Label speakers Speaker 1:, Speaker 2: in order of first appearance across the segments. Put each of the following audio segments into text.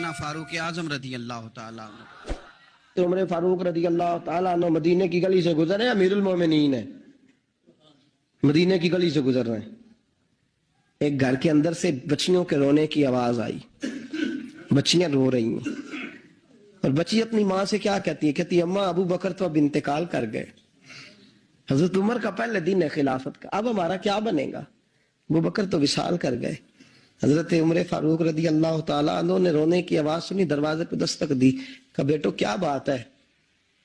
Speaker 1: سیدنا فاروق اعظم رضی اللہ تعالیٰ عنہ.
Speaker 2: تو عمر فاروق رضی اللہ تعالیٰ عنہ مدینے کی گلی سے گزرے، امیر المومنین ہے، مدینے کی گلی سے گزر رہے ہیں. ایک گھر کے اندر سے بچیوں کے رونے کی آواز آئی. بچیاں رو رہی ہیں اور بچی اپنی ماں سے کیا کہتی ہے؟ کہتی ہے اماں ابو بکر تو اب انتقال کر گئے. حضرت عمر کا پہلے دن ہے خلافت کا، اب ہمارا کیا بنے گا؟ ابو بکر تو وصال کر گئے. حضرت عمر فاروق رضی اللہ تعالیٰ عنہ نے رونے کی آواز سنی، دروازے پہ دستک دی، کہا بیٹو کیا بات ہے؟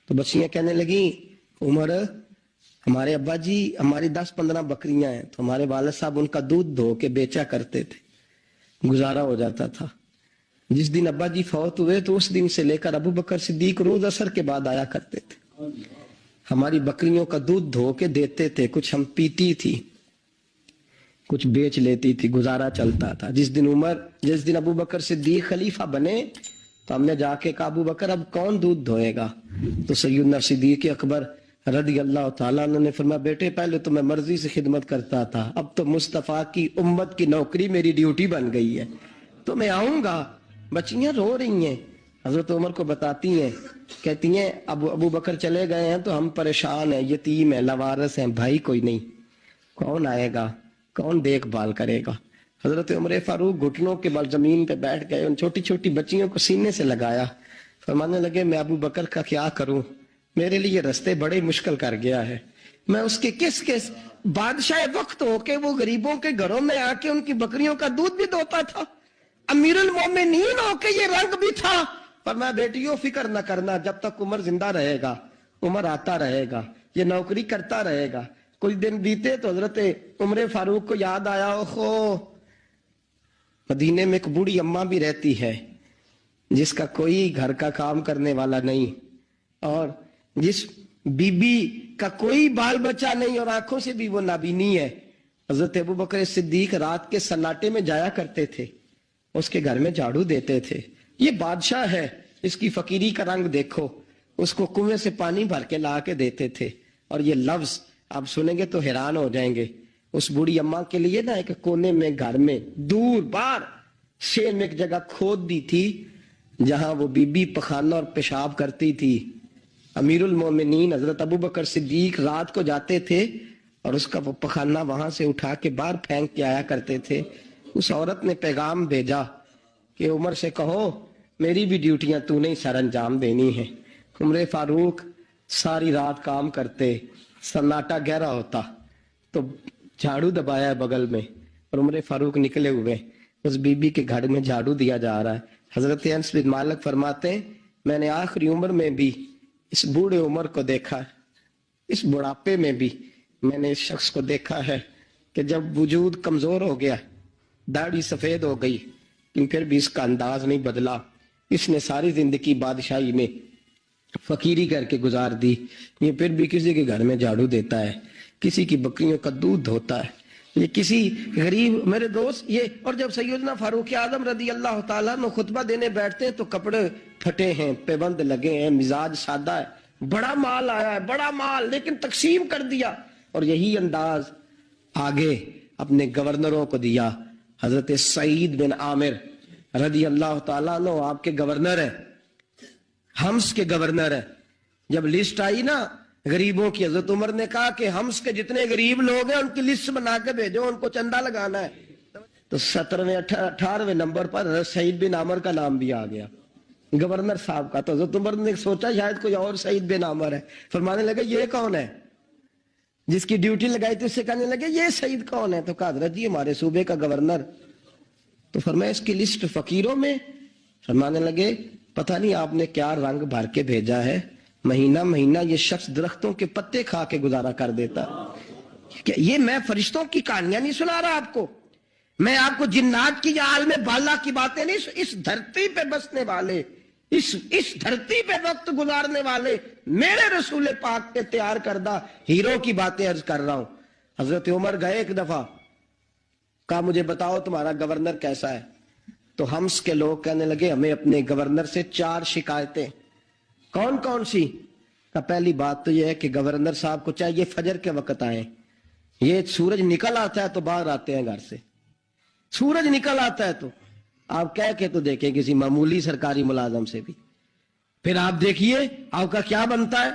Speaker 2: تو بچیاں کہنے لگیں عمر ہمارے ابا جی ہماری 10-15 بکریاں ہیں، تو ہمارے والد صاحب ان کا دودھ دھو کے بیچا کرتے تھے، گزارا ہو جاتا تھا. جس دن ابا جی فوت ہوئے تو اس دن سے لے کر ابو بکر صدیق روز عصر کے بعد آیا کرتے تھے، ہماری بکریوں کا دودھ دھو کے دیتے تھے، کچھ ہم پیتی تھی، کچھ بیچ لیتی تھی، گزارا چلتا تھا. جس دن ابو بکر صدیق خلیفہ بنے تو ہم نے جا کے کہا ابو بکر اب کون دودھ دھوئے گا؟ تو سیدنا صدیق اکبر رضی اللہ تعالیٰ عنہ نے فرمایا بیٹے پہلے تو میں مرضی سے خدمت کرتا تھا، اب تو مصطفیٰ کی امت کی نوکری میری ڈیوٹی بن گئی ہے تو میں آؤں گا. بچیاں رو رہی ہیں، حضرت عمر کو بتاتی ہیں، کہتی ہیں ابو بکر چلے گئے ہیں تو ہم پریشان ہیں، یتیم ہیں، لاوارث ہیں، بھائی کوئی نہیں، کون آئے گا، کون دیکھ بھال کرے گا؟ حضرت عمر فاروق گھٹنوں کے بل زمین پہ بیٹھ گئے، ان چھوٹی چھوٹی بچیوں کو سینے سے لگایا، فرمانے لگے میں ابو بکر کا کیا کروں، میرے لیے رستے بڑے مشکل کر گیا ہے، میں اس کے کس بادشاہ وقت ہو کے وہ غریبوں کے گھروں میں آ کے ان کی بکریوں کا دودھ بھی دوتا تھا، امیر المومنین ہو کے یہ رنگ بھی تھا. پر میں بیٹیوں فکر نہ کرنا، جب تک عمر زندہ رہے گا، عمر آتا رہے گا، یہ نوکری کرتا رہے گا. کچھ دن بیتے تو حضرت عمر فاروق کو یاد آیا اوہو مدینے میں ایک بوڑھی اماں بھی رہتی ہے جس کا کوئی گھر کا کام کرنے والا نہیں، اور جس بی بی کا کوئی بال بچہ نہیں اور آنکھوں سے بھی وہ نابینی ہے. حضرت ابو بکر صدیق رات کے سناٹے میں جایا کرتے تھے، اس کے گھر میں جھاڑو دیتے تھے. یہ بادشاہ ہے، اس کی فقیری کا رنگ دیکھو، اس کو کنویں سے پانی بھر کے لا کے دیتے تھے. اور یہ لفظ آپ سنیں گے تو حیران ہو جائیں گے. اس بوڑھی اماں کے لیے نا ایک کونے میں گھر میں دور بار شیر میں ایک جگہ کھود دی تھی جہاں وہ بی بی پخانہ اور پیشاب کرتی تھی. امیر المومنین حضرت ابو بکر صدیق رات کو جاتے تھے اور اس کا وہ پخانہ وہاں سے اٹھا کے باہر پھینک کے آیا کرتے تھے. اس عورت نے پیغام بھیجا کہ عمر سے کہو میری بھی ڈیوٹیاں تو نہیں سر انجام دینی ہیں. عمر فاروق ساری رات کام کرتے، سناٹا گہرا ہوتا تو جھاڑو دبایا بغل میں اور عمر فاروق نکلے ہوئے اس بی بی کے گھر میں جھاڑو دیا جا رہا ہے. حضرت انس بن مالک فرماتے ہیں میں نے آخری عمر میں بھی اس بوڑھے عمر کو دیکھا ہے، اس بڑھاپے میں بھی میں نے اس شخص کو دیکھا ہے کہ جب وجود کمزور ہو گیا، داڑھی سفید ہو گئی، لیکن پھر بھی اس کا انداز نہیں بدلا. اس نے ساری زندگی بادشاہی میں فقیری کر کے گزار دی، یہ پھر بھی کسی کے گھر میں جھاڑو دیتا ہے، کسی کی بکریوں کا دودھ دھوتا ہے، یہ کسی غریب میرے دوست یہ. اور جب سیدنا فاروق اعظم رضی اللہ تعالیٰ عنہ خطبہ دینے بیٹھتے ہیں تو کپڑے پھٹے ہیں، پیبند لگے ہیں، مزاج سادہ ہے، بڑا مال آیا ہے، بڑا مال، لیکن تقسیم کر دیا. اور یہی انداز آگے اپنے گورنروں کو دیا. حضرت سعید بن عامر رضی اللہ تعالیٰ عنہ آپ کے گورنر ہیں، حمص کے گورنر ہیں. جب لسٹ آئی نا غریبوں کی، حضرت عمر نے کہا کہ حمص کے جتنے غریب لوگ ہیں ان کی لسٹ بنا کے بھیجو، ان کو چندہ لگانا ہے. تو 18ویں نمبر پر حضرت سعید بن عامر کا نام بھی آ گیا، گورنر صاحب کا. تو حضرت عمر نے سوچا شاید کوئی اور سعید بن عامر ہے، فرمانے لگے یہ کون ہے؟ جس کی ڈیوٹی لگائی تھی اس سے کہنے لگے یہ سعید کون ہے؟ تو کہا حضرت جی ہمارے صوبے کا گورنر. تو فرمایا اس کی لسٹ فقیروں میں؟ فرمانے لگے پتہ نہیں آپ نے کیا رنگ بھر کے بھیجا ہے، مہینہ مہینہ یہ شخص درختوں کے پتے کھا کے گزارا کر دیتا. یہ میں فرشتوں کی کہانیاں نہیں سنا رہا آپ کو، میں آپ کو جنات کی یا عالم بالا کی باتیں نہیں، اس دھرتی پہ بسنے والے، اس دھرتی پہ وقت گزارنے والے میرے رسول پاک کے تیار کردہ ہیرو کی باتیں عرض کر رہا ہوں. حضرت عمر گئے ایک دفعہ، کہا مجھے بتاؤ تمہارا گورنر کیسا ہے؟ تو حمص کے لوگ کہنے لگے ہمیں اپنے گورنر سے 4 شکایتیں. کون کون سی؟ کہ پہلی بات تو یہ ہے کہ گورنر صاحب کو چاہیے فجر کے وقت آئیں، یہ سورج نکل آتا ہے تو باہر آتے ہیں گھر سے، سورج نکل آتا ہے تو آپ کہہ کے تو دیکھیں کسی معمولی سرکاری ملازم سے بھی. پھر آپ دیکھیے آپ کا کیا بنتا ہے.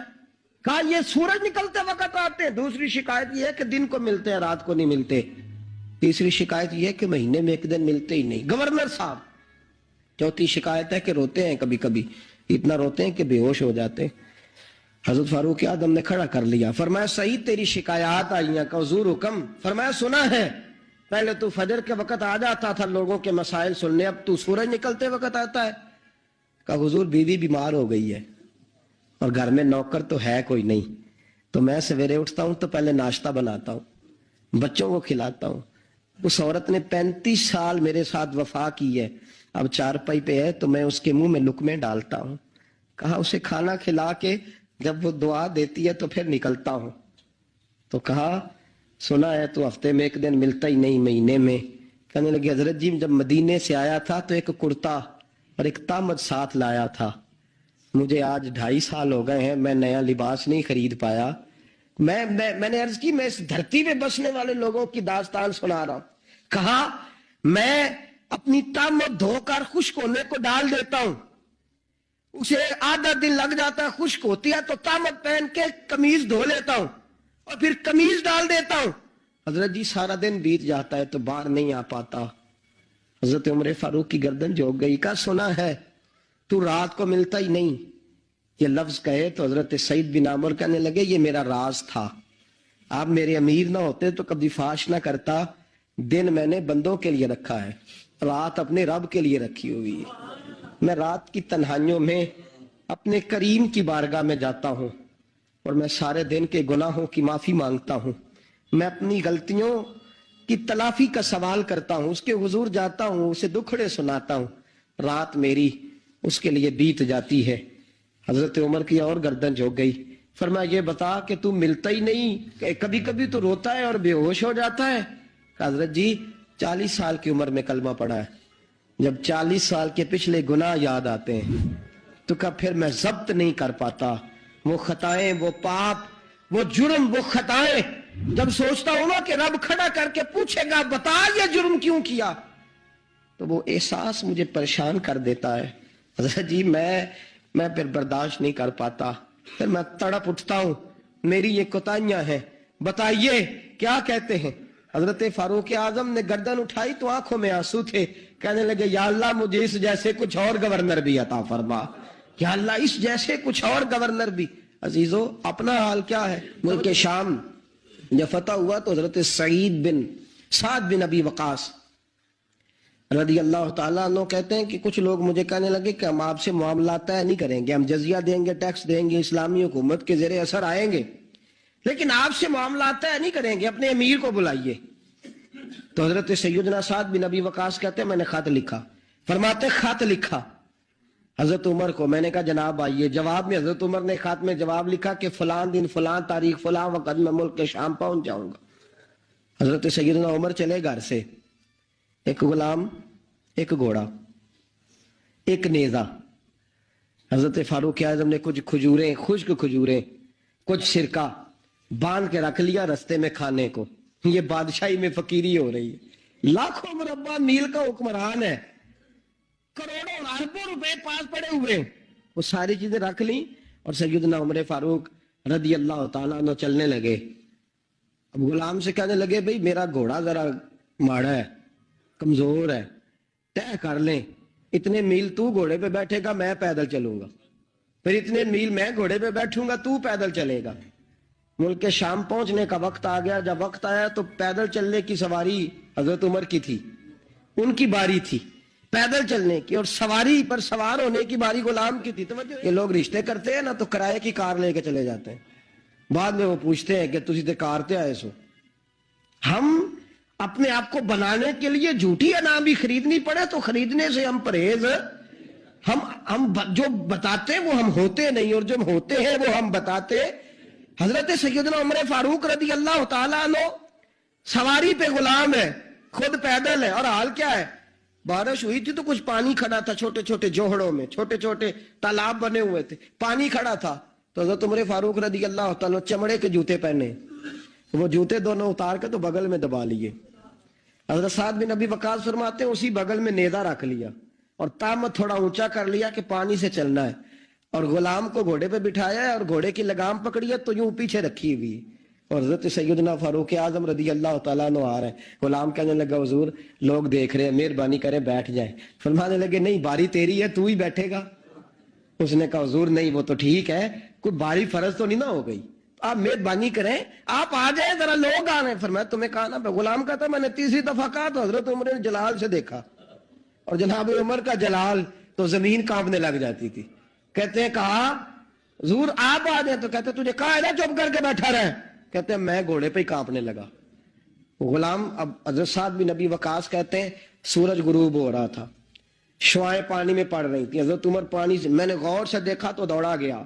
Speaker 2: کہا یہ سورج نکلتے وقت آتے ہیں. دوسری شکایت یہ ہے کہ دن کو ملتے ہیں رات کو نہیں ملتے. تیسری شکایت یہ ہے کہ مہینے میں ایک دن ملتے ہی نہیں گورنر صاحب. چوتھی شکایت ہے کہ روتے ہیں کبھی کبھی, اتنا روتے ہیں کہ بے ہوش ہو جاتے ہیں. حضرت فاروق اعظم نے کھڑا کر لیا, فرمایا سعید تیری شکایات آئی ہیں. کہ حضور حکم. فرمایا سنا ہے, پہلے تو فجر کے وقت آ جاتا تھا لوگوں کے مسائل سننے, اب تو سورج نکلتے وقت آتا ہے. کہا حضور بیوی بیمار ہو گئی ہے اور گھر میں نوکر تو ہے کوئی نہیں, تو میں سویرے اٹھتا ہوں تو پہلے ناشتہ بناتا ہوں, بچوں کو کھلاتا ہوں. اس عورت نے 35 سال میرے ساتھ وفا کی ہے, اب چارپائی پہ ہے تو میں اس کے منہ میں لقمے ڈالتا ہوں. کہا اسے کھانا کھلا کے جب وہ دعا دیتی ہے تو پھر نکلتا ہوں. تو کہا سنا ہے تو ہفتے میں ایک دن ملتا ہی نہیں مہینے میں. کہنے لگے حضرت جی جب مدینے سے آیا تھا تو ایک کرتا اور ایک تامد ساتھ لایا تھا, مجھے آج 2.5 سال ہو گئے ہیں, میں نیا لباس نہیں خرید پایا. میں نے عرض کی میں اس دھرتی پہ بسنے والے لوگوں کی داستان سنا رہا ہوں. کہا میں اپنی تامد دھو کر خشک ہونے کو ڈال دیتا ہوں, اسے آدھا دن لگ جاتا ہے, خشک ہوتی ہے تو تامد پہن کے قمیض دھو لیتا ہوں اور پھر قمیض ڈال دیتا ہوں. حضرت جی سارا دن بیت جاتا ہے تو باہر نہیں آ پاتا. حضرت عمر فاروق کی گردن جھک گئی. کا سنا ہے تو رات کو ملتا ہی نہیں. یہ لفظ کہے تو حضرت سعید بن عامر کہنے لگے یہ میرا راز تھا, آپ میرے امیر نہ ہوتے تو کبھی فاش نہ کرتا. دن میں نے بندوں کے لیے رکھا ہے, رات اپنے رب کے لیے رکھی ہوئی ہے. میں رات کی تنہائیوں میں اپنے کریم کی بارگاہ میں جاتا ہوں اور میں سارے دن کے گناہوں کی معافی مانگتا ہوں. میں اپنی غلطیوں کی تلافی کا سوال کرتا ہوں, اس کے حضور جاتا ہوں, اسے دکھڑے سناتا ہوں. رات میری اس کے لیے بیت جاتی ہے. حضرت عمر کی اور گردن جھک گئی. فرمایا یہ بتا کہ تم ملتا ہی نہیں, کبھی کبھی تو روتا ہے اور بے ہوش ہو جاتا ہے. حضرت جی 40 سال کی عمر میں کلمہ پڑھا ہے, جب 40 سال کے پچھلے گناہ یاد آتے ہیں تو کہا پھر میں ضبط نہیں کر پاتا. وہ خطائیں, وہ پاپ, وہ جرم, وہ خطائیں جب سوچتا ہوں نا کہ رب کھڑا کر کے پوچھے گا بتا یہ جرم کیوں کیا, تو وہ احساس مجھے پریشان کر دیتا ہے. حضرت جی میں پھر برداشت نہیں کر پاتا, پھر میں تڑپ اٹھتا ہوں, میری یہ کوتاہیاں ہیں, بتائیے کیا کہتے ہیں. حضرت فاروق اعظم نے گردن اٹھائی تو آنکھوں میں آنسو تھے. کہنے لگے یا اللہ مجھے اس جیسے کچھ اور گورنر بھی عطا فرما, یا اللہ اس جیسے کچھ اور گورنر بھی. عزیزو اپنا حال کیا ہے. ملک شام جب فتح ہوا تو حضرت سعد بن ابی وقاص رضی اللہ تعالیٰ عنہ کہتے ہیں کہ کچھ لوگ مجھے کہنے لگے کہ ہم آپ سے معاملات طے نہیں کریں گے, ہم جزیہ دیں گے, ٹیکس دیں گے, اسلامی حکومت کے زیر اثر آئیں گے, لیکن آپ سے معاملات طے نہیں کریں گے, اپنے امیر کو بلائیے. تو حضرت سیدنا سعد بن ابی وقاص کہتے ہیں میں نے خط لکھا. فرماتے خط لکھا حضرت عمر کو. میں نے کہا جناب آئیے. جواب میں حضرت عمر نے خط میں جواب لکھا کہ فلان دن فلان تاریخ فلان وقت میں ملک کے شام پہنچ جاؤں گا. حضرت سیدنا عمر چلے گھر سے, ایک غلام, ایک گھوڑا, ایک نیزہ. حضرت فاروق اعظم نے کچھ کھجوریں, خشک کھجوریں, کچھ سرکہ باندھ کے رکھ لیا رستے میں کھانے کو. یہ بادشاہی میں فقیری ہو رہی ہے. لاکھوں مربع میل کا حکمران ہے, کروڑوں اربوں روپے پاس پڑے ہوئے, وہ ساری چیزیں رکھ لیں اور سیدنا عمر فاروق رضی اللہ تعالیٰ عنہ چلنے لگے. اب غلام سے کہنے لگے بھئی میرا گھوڑا ذرا ماڑا ہے, کمزور ہے, طے کر لیں, اتنے میل تو گھوڑے پہ بیٹھے گا, میں پیدل چلوں گا, پھر اتنے میل میں گھوڑے پہ بیٹھوں گا, تو پیدل چلے گا. ملک شام پہنچنے کا وقت آ گیا. جب وقت آیا تو پیدل چلنے کی سواری حضرت عمر کی تھی, ان کی باری تھی پیدل چلنے کی, اور سواری پر سوار ہونے کی باری غلام کی تھی. یہ لوگ رشتے کرتے ہیں نا تو کرائے کی کار لے کے چلے جاتے ہیں, بعد میں وہ پوچھتے ہیں کہ تسی تے کار تے آئے سو. ہم اپنے آپ کو بنانے کے لیے جھوٹی انعام بھی خریدنی پڑے تو خریدنے سے ہم پرہیز, ہم جو بتاتے ہیں وہ ہم ہوتے نہیں, اور جو ہوتے ہیں وہ ہم بتاتے. حضرت سیدنا عمر فاروق رضی اللہ تعالیٰ عنہ سواری پہ غلام ہے, خود پیدل ہے, اور حال کیا ہے, بارش ہوئی تھی تو کچھ پانی کھڑا تھا, چھوٹے چھوٹے جوہڑوں میں چھوٹے چھوٹے تالاب بنے ہوئے تھے, پانی کھڑا تھا. تو حضرت عمر فاروق رضی اللہ تعالیٰ چمڑے کے جوتے پہنے, وہ جوتے دونوں اتار کے تو بغل میں دبا لیے, حضرت سعد بن ابی وقاص فرماتے ہیں اسی بغل میں نیزہ رکھ لیا اور تامت تھوڑا اونچا کر لیا کہ پانی سے چلنا ہے، اور غلام کو گھوڑے پہ بٹھایا ہے اور گھوڑے کی لگام پکڑی ہے تو یوں پیچھے رکھی ہوئی ہے، اور حضرت سیدنا فاروق اعظم رضی اللہ تعالیٰ عنہ آ رہے ہیں۔ غلام کہنے لگا حضور لوگ دیکھ رہے ہیں، مہربانی کریں بیٹھ جائیں۔ فرمانے لگے نہیں، باری تیری ہے، تو ہی بیٹھے گا۔ اس نے کہا حضور نہیں، وہ تو ٹھیک ہے، کوئی باری فرض تو نہیں نہ ہو گئی، آپ مہربانی کریں آپ آ جائیں، ذرا لوگ آ رہے ہیں۔ فرمایا تمہیں کہا نا، غلام کہتا میں نے تیسری دفعہ کہا تو حضرت عمر نے جلال سے دیکھا، اور جناب عمر کا جلال تو زمین کانپنے لگ جاتی تھی۔ کہتے ہیں کہا حضور آپ آ جائیں، تو کہتے تجھے کہا ہے نا چپ کر کے بیٹھا رہے، کہتے ہیں میں گھوڑے پہ ہی کانپنے لگا۔ غلام اب حضرت سعد بن ابی وقاص کہتے ہیں سورج غروب ہو رہا تھا، شعائیں پانی میں پڑ رہی تھی، حضرت عمر پانی سے، میں نے غور سے دیکھا تو دوڑا گیا،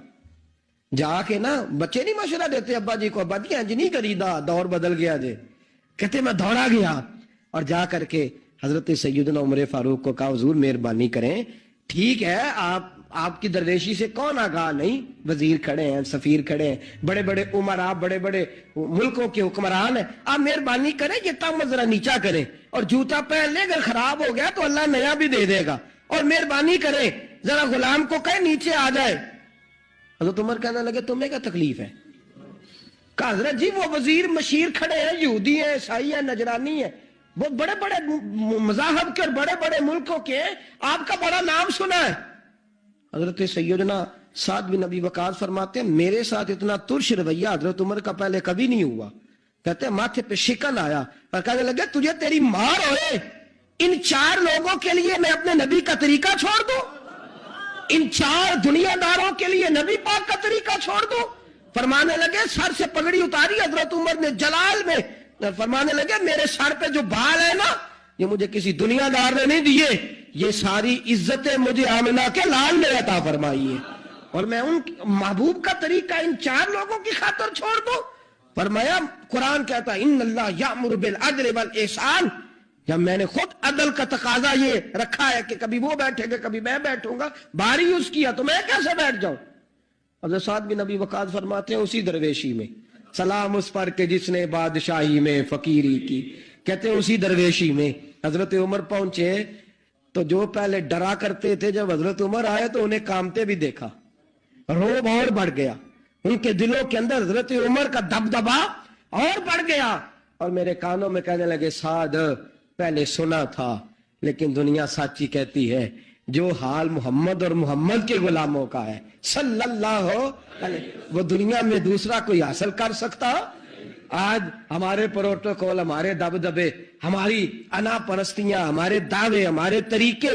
Speaker 2: جا کے نا بچے نہیں مشورہ دیتے ابا جی کو، ابا جی انج نہیں کریدا، دور بدل گیا جے، کہتے میں دوڑا گیا اور جا کر کے حضرت سیدنا عمر فاروق کو کہا حضور مہربانی کریں، ٹھیک ہے آپ کی درویشی سے کون آگاہ نہیں، وزیر کھڑے ہیں، سفیر کھڑے ہیں، بڑے بڑے عمرا، بڑے بڑے ملکوں کے حکمران ہیں، آپ مہربانی کریں یہ تم ذرا نیچا کریں، اور جوتا پہن لے، اگر خراب ہو گیا تو اللہ نیا بھی دے دے گا، اور مہربانی کریں ذرا غلام کو کہیں نیچے آ جائے۔ حضرت عمر کہنے لگے تمہیں کیا تکلیف ہے؟ کہا حضرت جی وہ وزیر مشیر کھڑے ہیں، یہودی ہیں، عیسائی ہیں، نجرانی ہیں، وہ بڑے بڑے مذاہب کے اور بڑے بڑے ملکوں کے، آپ کا بڑا نام سنا ہے۔ حضرت سیدنا سعد بن ابی وقاص فرماتے ہیں میرے ساتھ اتنا ترش رویہ حضرت عمر کا پہلے کبھی نہیں ہوا، کہتے ہیں ماتھے پہ شکن آیا اور کہنے لگے تجھے تیری مار ہوئے، ان 4 لوگوں کے لیے میں اپنے نبی کا طریقہ چھوڑ دوں، ان 4 دنیا داروں کے لیے نبی پاک کا طریقہ چھوڑ دوں۔ فرمانے لگے سر سے پگڑی اتاری حضرت عمر نے جلال میں، فرمانے لگے میرے سر پہ جو بال ہے نا یہ مجھے کسی دنیا دار نے نہیں دیے، یہ ساری عزتیں مجھے آمنہ کے لال نے عطا فرمائی ہے، اور میں ان محبوب کا طریقہ ان 4 لوگوں کی خاطر چھوڑ دوں۔ فرمایا قرآن کہتا ہے ان اللہ یأمر بالعدل والاحسان، جب میں نے خود عدل کا تقاضا یہ رکھا ہے کہ کبھی وہ بیٹھے گا کبھی میں بیٹھوں گا، باری اس کی ہے تو میں کیسے بیٹھ جاؤں۔ حضرت سعد بن ابی وقاص فرماتے ہیں اسی درویشی میں سلام اس پر کہ جس نے بادشاہی میں فقیری کی، کہتے ہیں اسی درویشی میں حضرت عمر پہنچے تو جو پہلے ڈرا کرتے تھے جب حضرت عمر آئے تو انہیں کامتے بھی دیکھا، روب اور بڑھ گیا، ان کے دلوں کے اندر حضرت عمر کا دبدبا اور بڑھ گیا، اور میرے کانوں میں کہنے لگے سعد پہلے سنا تھا لیکن دنیا سچی کہتی ہے، جو حال محمد اور محمد کے غلاموں کا ہے صلی اللہ علیہ، وہ دنیا میں دوسرا کوئی حاصل کر سکتا؟ آج ہمارے پروٹوکول، ہمارے دبدبے، ہماری انا پرستیاں، ہمارے دعوے، ہمارے طریقے،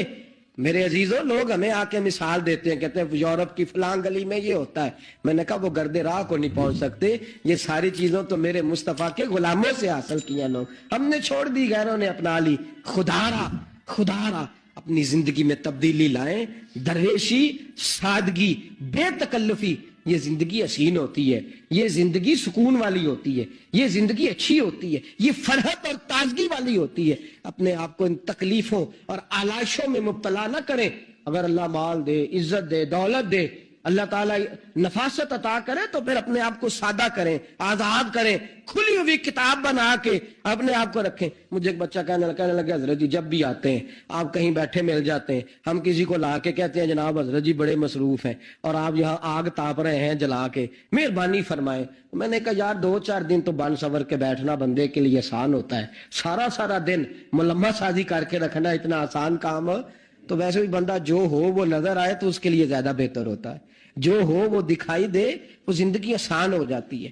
Speaker 2: میرے عزیزوں لوگ ہمیں آ کے مثال دیتے ہیں، کہتے ہیں یورپ کی فلاں گلی میں یہ ہوتا ہے، میں نے کہا وہ گرد راہ کو نہیں پہنچ سکتے، یہ ساری چیزوں تو میرے مصطفیٰ کے غلاموں سے حاصل کیا، لوگ ہم نے چھوڑ دی، غیروں نے اپنا لی۔ خدا را اپنی زندگی میں تبدیلی لائیں، درویشی، سادگی، بے تکلفی، یہ زندگی حسین ہوتی ہے، یہ زندگی سکون والی ہوتی ہے، یہ زندگی اچھی ہوتی ہے، یہ فرحت اور تازگی والی ہوتی ہے۔ اپنے آپ کو ان تکلیفوں اور آلائشوں میں مبتلا نہ کریں، اگر اللہ مال دے، عزت دے، دولت دے، اللہ تعالیٰ نفاست عطا کرے تو پھر اپنے آپ کو سادہ کریں، آزاد کریں، کھلی ہوئی کتاب بنا کے اپنے آپ کو رکھیں۔ مجھے ایک بچہ کہنے لگا حضرت جی جب بھی آتے ہیں آپ کہیں بیٹھے مل جاتے ہیں، ہم کسی کو لا کے کہتے ہیں جناب حضرت جی بڑے مصروف ہیں اور آپ یہاں آگ تاپ رہے ہیں جلا کے، مہربانی فرمائیں۔ میں نے کہا یار 2-4 دن تو بن سور کے بیٹھنا بندے کے لیے آسان ہوتا ہے، سارا دن ملمہ سازی کر کے رکھنا اتنا آسان کام ہو تو ویسے بھی بندہ جو ہو وہ نظر آئے تو اس کے لیے زیادہ بہتر ہوتا ہے، جو ہو وہ دکھائی دے، وہ زندگی آسان ہو جاتی ہے۔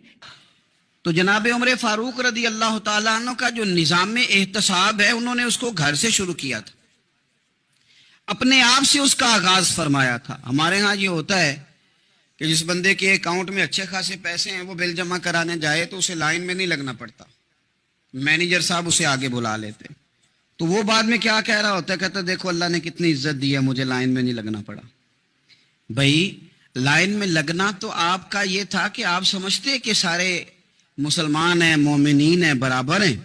Speaker 1: تو جناب عمر فاروق رضی اللہ تعالیٰ عنہ کا جو نظام احتساب ہے انہوں نے اس کو گھر سے شروع کیا تھا، اپنے آپ سے اس کا آغاز فرمایا تھا۔ ہمارے ہاں یہ ہوتا ہے کہ جس بندے کے اکاؤنٹ میں اچھے خاصے پیسے ہیں وہ بل جمع کرانے جائے تو اسے لائن میں نہیں لگنا پڑتا، مینیجر صاحب اسے آگے بلا لیتے، تو وہ بعد میں کیا کہہ رہا ہوتا ہے، کہتا دیکھو اللہ نے کتنی عزت دی ہے، مجھے لائن میں نہیں لگنا پڑا۔ بھائی لائن میں لگنا تو آپ کا یہ تھا کہ آپ سمجھتے کہ سارے مسلمان ہیں، مومنین ہیں، برابر ہیں،